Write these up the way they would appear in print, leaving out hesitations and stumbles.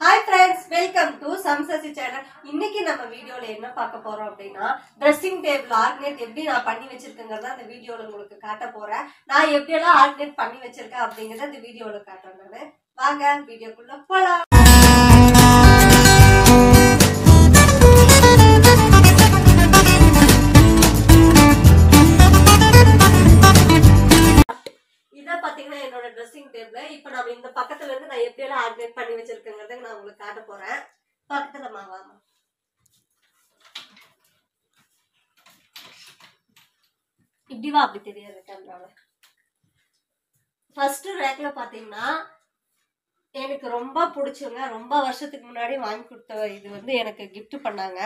Hi friends, welcome to Samsasi channel. இன்னைக்கு நம்ம வீடியோல என்ன பார்க்க போறோம் அப்படினா dressing table ஆர்கனைட் எப்படி நான் பண்ணி வச்சிருக்கேங்கறத அந்த வீடியோல உங்களுக்கு காட்ட போறேன். நான் எப்படி எல்லாம் ஆர்கனைட் பண்ணி வச்சிருக்கேன் அப்படிங்கறத இந்த வீடியோல காட்டுறேன் நானு. வாங்க வீடியோக்குள்ள போலாம். என்னோட dressing table இப்போ நான் இந்த பக்கத்துல இருந்து நான் எப்படி எல்லாம் ஆர்கனைட் பண்ணி வச்சிருக்கேங்கறத நான் உங்களுக்கு காட்ட போறேன். பக்கத்துல வாங்க. இப்படி வா, அப்படி தெரியாது கேமரால. ஃபர்ஸ்ட் ரேக்ல பாத்தீங்கன்னா எனக்கு ரொம்ப பிடிச்சவங்க ரொம்ப வருஷத்துக்கு முன்னாடி வாங்கி கொடுத்த இது வந்து எனக்கு gift பண்ணாங்க.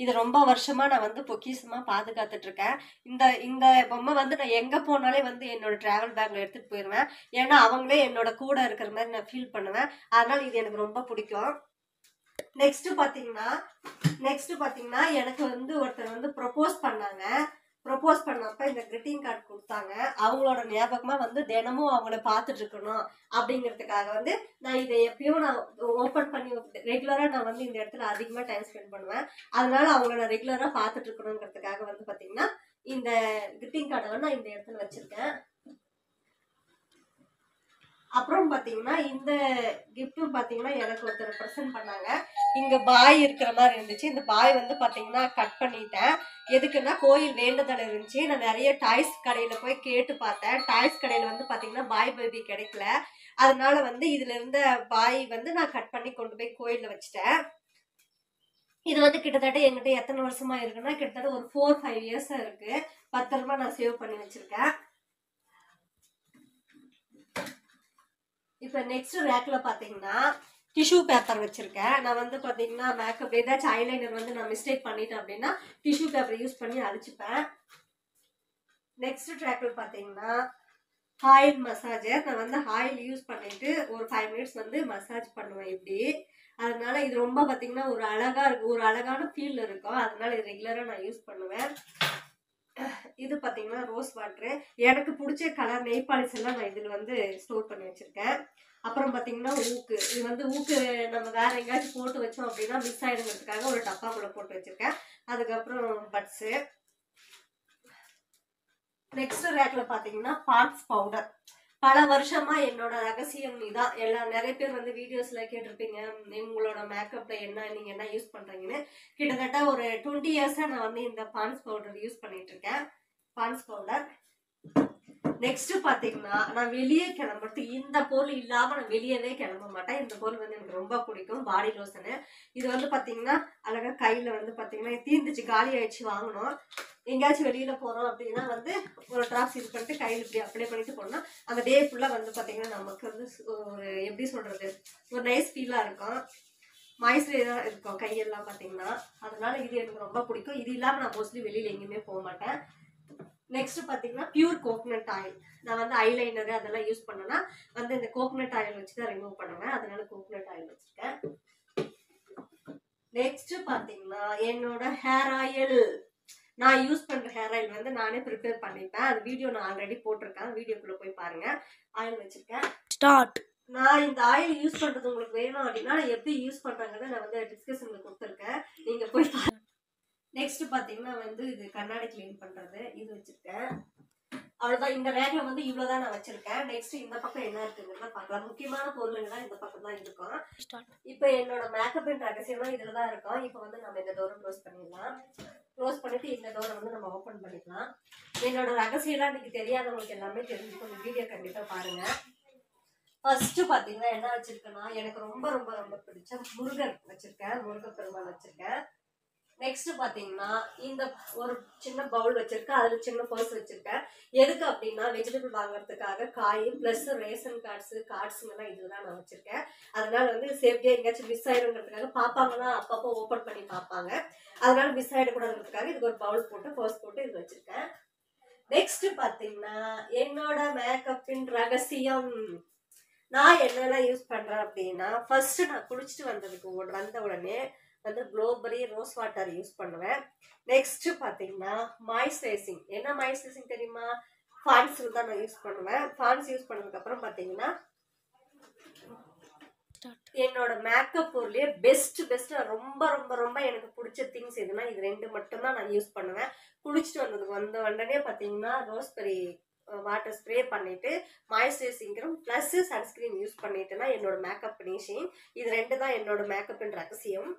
இது ரொம்ப வருஷமா நான் வந்து பொக்கிஷமா பாதுகாத்துட்டு இருக்கேன். இந்த பொம்மை வந்து நான் எங்க போனாலே வந்து என்னோட டிராவல் பேக்ல எடுத்துட்டு போயிருவேன். ஏன்னா அவங்களே என்னோட கூட இருக்கிற மாதிரி நான் ஃபீல் பண்ணுவேன். அதனால இது எனக்கு ரொம்ப பிடிக்கும். நெக்ஸ்ட் பாத்தீங்கன்னா எனக்கு வந்து ஒருத்தர் வந்து ப்ரொபோஸ் பண்ணாங்க. ப்ரொபோஸ் பண்ணப்ப இந்த கிரீட்டிங் கார்டு கொடுத்தாங்க. அவங்களோட ஞாபகமா வந்து தினமும் அவங்கள பார்த்துட்டு இருக்கணும் அப்படிங்கிறதுக்காக வந்து நான் இதை எப்பயும் நான் ஓப்பன் பண்ணி ரெகுலரா நான் வந்து இந்த இடத்துல அதிகமா டைம் ஸ்பெண்ட் பண்ணுவேன். அதனால அவங்கள நான் ரெகுலரா பார்த்துட்டு இருக்கணுங்கிறதுக்காக வந்து பாத்தீங்கன்னா இந்த கிரீட்டிங் கார்டை நான் இந்த இடத்துல வச்சிருக்கேன். அப்புறம் பாத்தீங்கன்னா இந்த கிஃப்ட்டும் பாத்தீங்கன்னா எனக்கு ஒருத்தர் ப்ரெசென்ட் பண்ணாங்க. இங்க பாய் இருக்கிற மாதிரி இருந்துச்சு. இந்த பாய் வந்து பாத்தீங்கன்னா கட் பண்ணிட்டேன். எதுக்குன்னா கோயில் வேண்டுதல் இருந்துச்சு. நான் நிறைய டாய்ஸ் கடையில போய் கேட்டு பார்த்தேன். டாய்ஸ் கடையில வந்து பாத்தீங்கன்னா பாய் பேபி கிடைக்கல. அதனால வந்து இதுல இருந்த பாய் வந்து நான் கட் பண்ணி கொண்டு போய் கோயில்ல வச்சுட்டேன். இது வந்து கிட்டத்தட்ட என்கிட்ட எத்தனை வருஷமா இருக்குன்னா கிட்டத்தட்ட ஒரு 4-5 இயர்ஸா இருக்கு. பத்திரமா நான் சேவ் பண்ணி வச்சிருக்கேன். இப்ப நெக்ஸ்ட் ரேக்ல பாத்தீங்கன்னா டிஷ்யூ பேப்பர் வச்சிருக்கேன். நான் வந்து பாத்தீங்கன்னா மேக்கப் ஏதாச்சும் ஐலைனர் வந்து நான் மிஸ்டேக் பண்ணிட்டேன் அப்படின்னா டிஷ்யூ பேப்பர் யூஸ் பண்ணி அழிச்சுப்பேன். நெக்ஸ்ட் ரேக்ல பாத்தீங்கன்னா ஆயில் மசாஜர். நான் வந்து ஆயில் யூஸ் பண்ணிட்டு ஒரு 5 மினிட்ஸ் வந்து மசாஜ் பண்ணுவேன் இப்படி. அதனால இது ரொம்ப பாத்தீங்கன்னா ஒரு அழகா இருக்கு, ஒரு அழகான ஃபீல் இருக்கும். அதனால இது ரெகுலரா நான் யூஸ் பண்ணுவேன். இது பாத்தீங்கன்னா ரோஸ் வாட்டர். எனக்கு பிடிச்ச கலர் நெய் பாலிஷ் எல்லாம் நான் இதுல வந்து ஸ்டோர் பண்ணி வச்சிருக்கேன். அப்புறம் பாத்தீங்கன்னா ஊக்கு. இது வந்து ஊக்கு நம்ம வேற எங்கேயாச்சும் போட்டு வச்சோம் அப்படின்னா மிஸ் ஆயிடுங்கிறதுக்காக ஒரு டப்பாக்குள்ள போட்டு வச்சிருக்கேன். அதுக்கப்புறம் பட்ஸ். நெக்ஸ்ட் ரேக்ல பாத்தீங்கன்னா பாண்ட்ஸ் பவுடர். பல வருஷமா என்னோட ரகசியம் இதான். நிறைய பேர் வந்து வீடியோஸ்ல கேட்டிருப்பீங்க உங்களோட மேக்கப்ல நீங்க என்ன யூஸ் பண்றீங்கன்னு. கிட்டத்தட்ட ஒரு 20 இயர்ஸா நான் வந்து இந்த பாண்ட்ஸ் பவுடர் யூஸ் பண்ணிட்டு இருக்கேன். Bonds powder. நெக்ஸ்ட் பாத்தீங்கன்னா நான் வெளியே கிளம்புறது இந்த பொருள் இல்லாம நான் வெளியவே கிளம்ப மாட்டேன். இந்த பொருள் வந்து எனக்கு ரொம்ப பிடிக்கும். பாடி லோஷனு. இது வந்து பாத்தீங்கன்னா அழகா கையில வந்து பாத்தீங்கன்னா தீர்ந்துச்சு, காலி ஆயிடுச்சு, வாங்கணும். எங்கேயாச்சும் வெளியில போறோம் அப்படின்னா வந்து ஒரு டிராப்ஸ் இது பண்ணிட்டு கையில் இப்படி அப்ளை பண்ணிட்டு போனோம்னா அந்த டே ஃபுல்லா வந்து பாத்தீங்கன்னா நமக்கு வந்து ஒரு எப்படி சொல்றது ஒரு நைஸ் ஃபீலா இருக்கும். மாய்ஸ்சரைஸா இருக்கும் கையெல்லாம் பாத்தீங்கன்னா. அதனால இது எனக்கு ரொம்ப பிடிக்கும். இது இல்லாம நான் மோஸ்ட்லி வெளியில எங்கேயுமே போக மாட்டேன். நெக்ஸ்ட் பாத்தீங்கன்னா பியூர் கோகனட் ஆயில். நான் வந்து ஐலைனர் அதெல்லாம் யூஸ் பண்ணேன்னா வந்து இந்த கோகனட் ஆயில் வச்சுதான் ரிமூவ் பண்ணுவேன். அதனால கோகனட் ஆயில் வச்சிருக்கேன். நெக்ஸ்ட் பாத்தீங்கன்னா என்னோட ஹேர் ஆயில். நான் யூஸ் பண்ற ஹேர் ஆயில் வந்து நானே ப்ரிப்பேர் பண்ணிப்பேன். அது வீடியோ நான் ஆல்ரெடி போட்டிருக்கேன். வீடியோக்குள்ள போய் பாருங்க. ஆயில் வச்சிருக்கேன். ஸ்டார்ட். நான் இந்த ஆயில் யூஸ் பண்றது உங்களுக்கு வேணும் அப்படின்னா எப்படி யூஸ் பண்றாங்கன்னு நான் வந்து டிஸ்கஷன்ல கொடுத்துருக்கேன். நீங்க போய் பாருங்க. நெக்ஸ்ட் பாத்தீங்கன்னா வந்து இது கண்ணாடி கிளீன் பண்றது. இது வச்சிருக்கேன். அவ்வளவுதான். இந்த ரேக்ல வந்து இவ்வளவுதான் நான் வச்சிருக்கேன். நெக்ஸ்ட் இந்த பக்கம் என்ன இருக்குங்கிறத பார்க்கலாம். முக்கியமான பொருளுங்க தான் இந்த பக்கம் தான் இருக்கும். இப்ப என்னோட மேக்கப் ரகசியமா இதுலதான் இருக்கும். இப்ப வந்து நம்ம இந்த டோரை க்ளோஸ் பண்ணிடலாம். க்ளோஸ் பண்ணிட்டு இந்த டோரை வந்து நம்ம ஓபன் பண்ணிக்கலாம். என்னோட ரகசியம்லாம் இன்னைக்கு தெரியாதவங்களுக்கு எல்லாமே தெரிஞ்சுக்கும். இந்த வீடியோ கண்டிப்பா பாருங்க. ஃபர்ஸ்ட் பாத்தீங்கன்னா என்ன வச்சிருக்கேன்னா எனக்கு ரொம்ப ரொம்ப ரொம்ப பிடிச்ச முருகன் வச்சிருக்கேன். முருகன் பெருமாள் வச்சிருக்கேன். நெக்ஸ்ட் பாத்தீங்கன்னா இந்த ஒரு சின்ன பவுல் வச்சிருக்கேன். அதுல சின்ன பர்ஸ் வச்சிருக்கேன். எதுக்கு அப்படின்னா வெஜிடபிள் வாங்குறதுக்காக காய் பிளஸ் ரேஷன் கார்ட்ஸ் எல்லாம் இதுதான் நான் வச்சிருக்கேன். அதனால வந்து சேஃப்டியா எங்கேயாச்சும் மிஸ் ஆயிடுங்கிறதுக்காக பாப்பாங்கன்னா அப்பப்போ ஓபன் பண்ணி பார்ப்பாங்க. அதனால மிஸ் ஆயிடக்கூடாதுங்கிறதுக்காக இதுக்கு ஒரு பவுல் போட்டு பர்ஸ் போட்டு இது வச்சிருக்கேன். நெக்ஸ்ட் பாத்தீங்கன்னா என்னோட மேக்கப்பின் ரகசியம். நான் என்னெல்லாம் யூஸ் பண்றேன் அப்படின்னா ஃபர்ஸ்ட் நான் குளிச்சுட்டு வந்த உடனே வந்து க்ளோபரி ரோஸ் வாட்டர் யூஸ் பண்ணுவேன். நெக்ஸ்ட் பாத்தீங்கன்னா மாய்ஸ்சரைசிங். என்ன மாய்ஸ்சரைசிங் தெரியுமா? பாண்ட்ஸ் தான் நான் யூஸ் பண்ணுவேன். பாண்ட்ஸ் யூஸ் பண்ணதுக்கு அப்புறம் பாத்தீங்கன்னா என்னோட மேக்கப் பொருளே பெஸ்ட் ரொம்ப ரொம்ப ரொம்ப எனக்கு பிடிச்ச திங்ஸ் எதுனா இது 2 மட்டும் தான் நான் யூஸ் பண்ணுவேன். குளிச்சுட்டு வந்த உடனே பாத்தீங்கன்னா ரோஸ்பெரி வாட்டர் ஸ்ப்ரே பண்ணிட்டு moisturising cream plus sunscreen use பண்ணிட்டேன்னா என்னோட மேக்கப் ஃபினிஷிங். இது 2 தான் என்னோட மேக்கப்பின் ரகசியம்.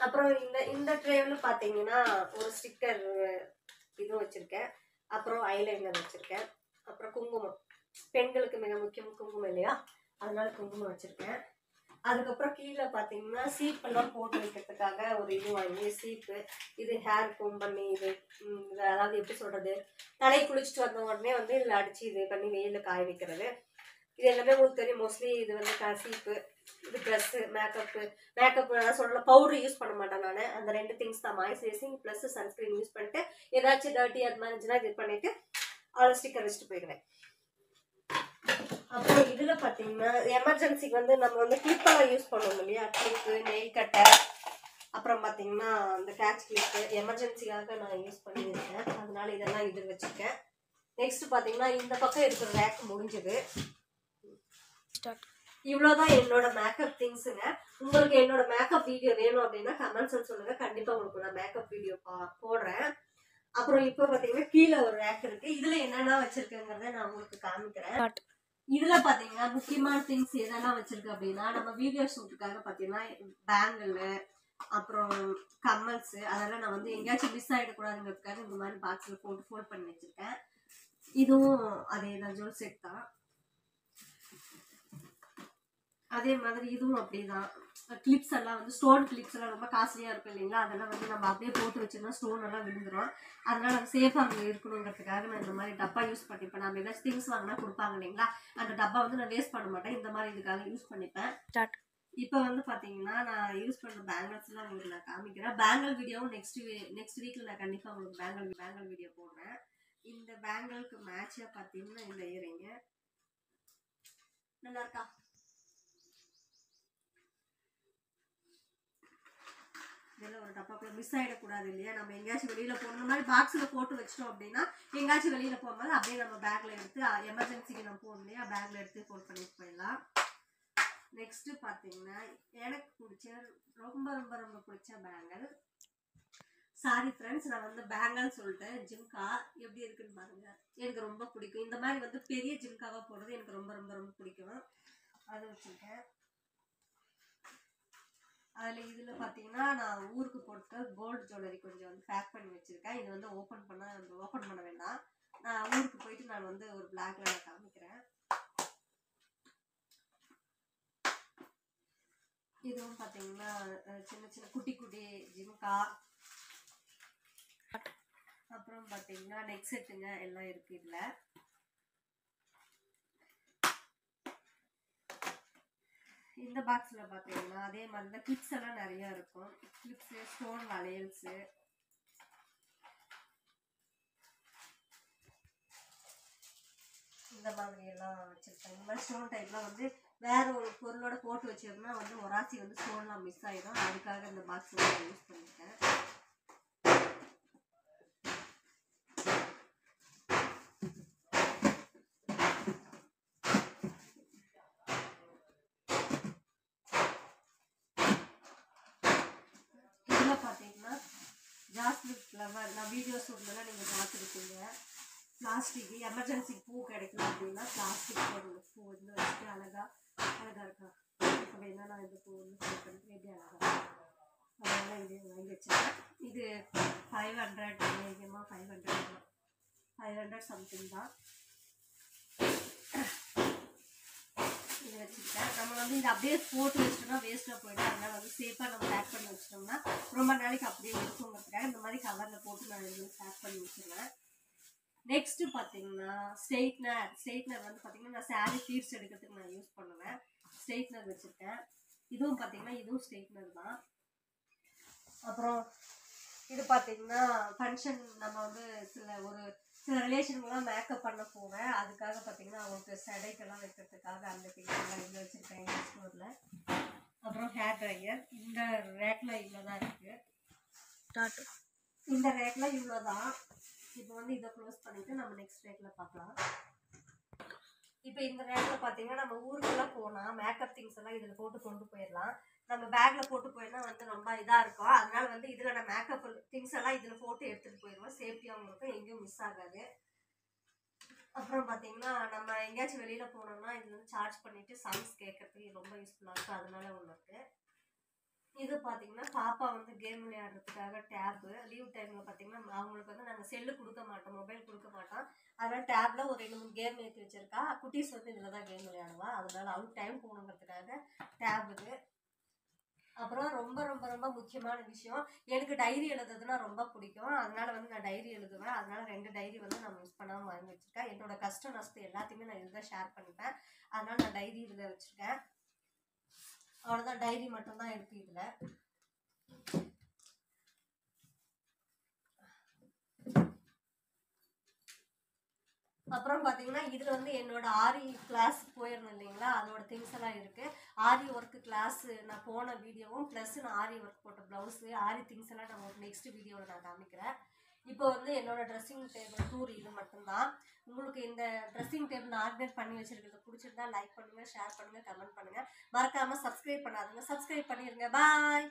அப்புறம் இந்த ட்ரேவ்ல பாத்தீங்கன்னா ஒரு ஸ்டிக்கர் இதுவும் வச்சிருக்கேன். அப்புறம் ஐலைனர் வச்சிருக்கேன். அப்புறம் குங்குமம், பெண்களுக்கு மிக முக்கியம் குங்குமம் இல்லையா, அதனால குங்குமம் வச்சிருக்கேன். அதுக்கப்புறம் கீழே பார்த்தீங்கன்னா சீப்பெல்லாம் போட்டு வைக்கிறதுக்காக ஒரு இது வாங்கி சீப்பு, இது ஹேர் கோம் பண்ணி இது அதாவது எப்படி சொல்றது, தலை குளிச்சுட்டு வந்த உடனே வந்து இதில் அடிச்சு இது பண்ணி வெயிலில் காய வைக்கிறது. இது எல்லாமே உங்களுக்கு தெரியும். மோஸ்ட்லி இது வந்து சீப்பு, இது ட்ரெஸ்ஸு, மேக்கப் அதான் சொல்ல பவுடர் யூஸ் பண்ண மாட்டேன் நான். அந்த 2 திங்ஸ் தான், மாய்ஸ்சரைசிங் ப்ளஸ் சன்ஸ்கிரீன் யூஸ் பண்ணிட்டு ஏதாச்சும் டர்ட்டி அது மாதிரி இருந்துச்சுன்னா இது பண்ணிட்டு அதில் ஸ்டிக்கர் வச்சுட்டு போயிடுவேன். அப்புறம் இதுல பாத்தீங்கன்னா எமர்ஜென்சிக்கு வந்து நம்ம வந்து கிளிப்பெல்லாம் யூஸ் பண்ணுவோம் இல்லையா, கிளிப்பு, நெயில் கட்டர், அப்புறம் பாத்தீங்கன்னா இந்த கேட்ச் கிளிப்பு எமர்ஜென்சிக்காக நான் யூஸ் பண்ணியிருக்கேன். அதனால இதெல்லாம் இது வச்சிருக்கேன். நெக்ஸ்ட் பாத்தீங்கன்னா இந்த பக்கம் இருக்கிற ரேக் முடிஞ்சது. இவ்வளவுதான் என்னோட மேக்கப் திங்ஸுங்க. உங்களுக்கு என்னோட மேக்கப் வீடியோ வேணும் அப்படின்னா கமெண்ட்ஸ் சொல்லுங்க, கண்டிப்பா உங்களுக்கு நான் மேக்கப் வீடியோ போடுறேன். அப்புறம் இப்போ பாத்தீங்கன்னா கீழே ஒரு ரேக் இருக்கு. இதுல என்னென்ன வச்சிருக்கேங்கிறத நான் உங்களுக்கு காமிக்கிறேன். இதுல பாத்தீங்கன்னா முக்கியமான திங்ஸ் எதெல்லாம் வச்சிருக்கு அப்படின்னா, நம்ம வீடியோ ஷூட்டுக்காக பாத்தீங்கன்னா பேங்கிள், அப்புறம் கம்மல்ஸ், அதெல்லாம் நான் வந்து எங்கேயாச்சும் மிஸ் ஆயிடக்கூடாதுங்கிறதுக்காக இந்த மாதிரி பாக்ஸ்ல போட்டு ஃபோல்ட் பண்ணி வச்சிருக்கேன். இதுவும் அதே தான், ஜுவல் செட் தான். அதே மாதிரி இதுவும் அப்படிதான். கிளிப்ஸ் எல்லாம் வந்து ஸ்டோன் கிளிப்ஸ் எல்லாம் ரொம்ப காஸ்ட்லியா இருக்கும் இல்லைங்களா, அதெல்லாம் வந்து நம்ம அப்படியே போட்டு வச்சிருந்தா ஸ்டோன் எல்லாம் விழுந்துடும். அதனால அது சேஃபா அங்கே இருக்கணுங்கிறதுக்காக நான் இந்த மாதிரி டப்பா யூஸ் பண்ணிப்பேன். நம்ம ஏதாச்சும் திங்ஸ் வாங்கினா கொடுப்பாங்க இல்லைங்களா, அந்த டப்பா வந்து நான் வேஸ்ட் பண்ண மாட்டேன், இந்த மாதிரி இதுக்காக யூஸ் பண்ணிப்பேன். இப்போ வந்து பாத்தீங்கன்னா நான் யூஸ் பண்ற பேங்கிள்ஸ் எல்லாம் உங்களுக்கு நான் காமிக்கிறேன். பேங்கிள் வீடியோவும் நெக்ஸ்ட் வீக்ல நான் கண்டிப்பா உங்களுக்கு பேங்கிள் வீடியோ போடுறேன். இந்த பேங்கிளுக்கு மேட்சா பாத்தீங்கன்னா இந்த இயரிங் நல்லா இருக்கா? இதெல்லாம் ஒரு டப்பாக்குள்ள மிஸ் ஆயிடக்கூடாது இல்லையா, நம்ம எங்கேயாச்சும் வெளியில போன மாதிரி பாக்ஸ்ல போட்டு வச்சிட்டோம் அப்படின்னா எங்கேயாச்சும் வெளியில போகும்போது அப்படியே நம்ம பேக்ல எடுத்து எமர்ஜென்சிக்கு நம்ம போகணும் இல்லையா, பேக்ல எடுத்து ஃபோல்ட் பண்ணிட்டு போயிடலாம். நெக்ஸ்ட் பாத்தீங்கன்னா எனக்கு பிடிச்ச ரொம்ப ரொம்ப ரொம்ப பிடிச்ச பேங்கிள். சாரி ஃப்ரெண்ட்ஸ், நான் வந்து பேங்கிள் சொல்லிட்டேன். ஜிம்கா எப்படி இருக்குன்னு பாருங்க, எனக்கு ரொம்ப பிடிக்கும். இந்த மாதிரி வந்து பெரிய ஜிம்காவா போடுறது எனக்கு ரொம்ப ரொம்ப ரொம்ப பிடிக்கும். அது வச்சிருக்கேன். அதில் இதில் பார்த்தீங்கன்னா நான் ஊருக்கு போட்டு கோல்டு ஜுவல்லரி கொஞ்சம் வந்து பேக் பண்ணி வச்சுருக்கேன். இது வந்து ஓப்பன் பண்ண வேண்டாம். நான் ஊருக்கு போயிட்டு நான் வந்து ஒரு பிளாக்ல நான் காமிக்கிறேன். இதுவும் பார்த்தீங்கன்னா சின்ன சின்ன குட்டி குட்டி ஜிம்கா, அப்புறம் பார்த்தீங்கன்னா நெக் செட்டுங்க எல்லாம் இருக்கு. இதில் இந்த பாக்ஸ்ல பாத்தீங்கன்னா அதே மாதிரி தான் கிளிப்ஸ் எல்லாம் நிறைய இருக்கும். கிளிப்ஸ், ஸ்டோன் வளையல்ஸ், இந்த மாதிரி எல்லாம் வச்சிருக்கேன். இந்த மாதிரி ஸ்டோன் டைப்லாம் வந்து வேற ஒரு பொருளோட போட்டு வச்சிருந்தா வந்து ஒராசி வந்து ஸ்டோன்லாம் மிஸ் ஆயிடும். அதுக்காக இந்த பாக்ஸ் வந்து யூஸ் பண்ணிருக்கேன். பார்த்தீங்கன்னா ஜாஸ்மின் ஃப்ளவர் நான் வீடியோ ஷூட்லாம் நீங்கள் பார்த்துருக்கீங்க. பிளாஸ்டிக் எமர்ஜென்சி பூ கிடைக்கல அப்படின்னா பிளாஸ்டிக் பூ வந்து வச்சுட்டு அழகா இருக்கா அப்படின்னா நான் இந்த பூ வந்து ஷூட் பண்ணிட்டு எப்படி அழகா, அதனால இது வாங்கி வச்சுருக்கேன். இது 500 அதிகமாக 500 சம்திங் தான் இது வச்சுருக்கேன். நம்ம வந்து இதை அப்படியே போட்டு வச்சிட்டோம்னா வேஸ்ட்டாக போயிடும். அதனால வந்து சேஃபாக நம்ம பேக் பண்ணி வச்சிட்டோம்னா ரொம்ப நாளைக்கு அப்படியே இருக்குங்கிறதுக்காக இந்த மாதிரி கவரில் போட்டு நான் இது பேக் பண்ணி வச்சுருவேன். நெக்ஸ்ட் பார்த்தீங்கன்னா ஸ்ட்ரெயிட்னர் வந்து பார்த்தீங்கன்னா நான் சாரீ பீட்ஸ் எடுக்கிறதுக்கு நான் யூஸ் பண்ணுவேன். ஸ்ட்ரெயிட்னர் வச்சுருக்கேன். இதுவும் பார்த்தீங்கன்னா இதுவும் ஸ்ட்ரெயிட்னர் தான். அப்புறம் இது பார்த்தீங்கன்னா ஃபங்க்ஷன் நம்ம வந்து சில ரிலேஷனுங்கெல்லாம் மேக்கப் பண்ண போவேன். அதுக்காக பார்த்தீங்கன்னா அவங்களுக்கு சடைக்கெல்லாம் வைக்கிறதுக்காக அந்த திங்ஸ்லாம் இங்கே வச்சுருக்கேன் எங்கள் ஸ்டோரில். அப்புறம் ஹேர் ட்ரையர் இந்த ரேக்கில் இவ்வளோ தான் இருக்குது. இந்த ரேக்கில் இவ்வளோ தான். இப்போ வந்து இதை க்ளோஸ் பண்ணிவிட்டு நம்ம நெக்ஸ்ட் ரேக்கில் பார்க்கலாம். இப்போ இந்த நேரத்தில் பார்த்தீங்கன்னா நம்ம ஊருக்கெல்லாம் போனால் மேக்கப் திங்ஸ் எல்லாம் இதில் போட்டு கொண்டு போயிடலாம். நம்ம பேக்கில் போட்டு போயிடலாம் வந்து ரொம்ப இதாக இருக்கும். அதனால வந்து இதில் நான் மேக்கப் திங்ஸ் எல்லாம் இதில் போட்டு எடுத்துகிட்டு போயிடுவோம். சேஃப்டியாகவும் இருக்கும், எங்கேயும் மிஸ் ஆகாது. அப்புறம் பார்த்தீங்கன்னா நம்ம எங்கேயாச்சும் வெளியில் போனோம்னா இது வந்து சார்ஜ் பண்ணிவிட்டு சாங்ஸ் கேட்கறதுக்கு ரொம்ப யூஸ்ஃபுல்லாக இருக்கும். அதனால ஒன்று இருக்குது. இது பார்த்தீங்கன்னா பாப்பா வந்து கேம் விளையாடுறதுக்காக டேப்பு. லீவ் டைமில் பார்த்தீங்கன்னா அவங்களுக்கு வந்து நாங்கள் செல்லு கொடுக்க மாட்டோம், மொபைல் கொடுக்க மாட்டோம். அதனால் டேப்பில் ஒரு 2-3 கேம் ஏற்றி வச்சிருக்கா. குட்டீஸ் வந்து இதில் தான் கேம் விளையாடுவா. அதனால அவளுக்கு டைம் போகணுங்கிறதுக்காக டேப் இது. அப்புறம் ரொம்ப ரொம்ப ரொம்ப முக்கியமான விஷயம், எனக்கு டைரி எழுதுறதுனா ரொம்ப பிடிக்கும். அதனால வந்து நான் டைரி எழுதுவேன். அதனால 2 டைரி வந்து நான் மிஸ் பண்ணாமல் வாங்கி வச்சுருக்கேன். என்னோட கஷ்ட நஷ்டம் எல்லாத்தையுமே நான் இதில் தான் ஷேர் பண்ணிப்பேன். அதனால நான் டைரி இதில் வச்சுருக்கேன். அவ்வளோதான், டைரி மட்டும்தான் இருக்குது இதில். அப்புறம் பார்த்தீங்கன்னா இதில் வந்து என்னோட ஆரி கிளாஸ் போயிருந்தேன் இல்லைங்களா, அதோட திங்ஸ் எல்லாம் இருக்குது. ஆரி ஒர்க்கு கிளாஸ் நான் போன வீடியோவும் ப்ளஸ் நான் ஆரி ஒர்க் போட்ட ப்ளவுஸு ஆரி திங்ஸ் எல்லாம் நான் உங்களுக்கு நெக்ஸ்ட் வீடியோவில் நான் காமிக்கிறேன். இப்போ வந்து என்னோட ட்ரெஸ்ஸிங் டேபிள் டூர் இது மட்டும்தான். உங்களுக்கு இந்த ட்ரெஸ்ஸிங் டேபிள் ஆர்கனைஸ் பண்ணி வச்சிருக்கிறது பிடிச்சிருந்தா லைக் பண்ணுங்கள், ஷேர் பண்ணுங்கள், கமெண்ட் பண்ணுங்கள். மறக்காமல் சப்ஸ்கிரைப் பண்ணாதுங்க, சப்ஸ்கிரைப் பண்ணிடுங்க. பாய்.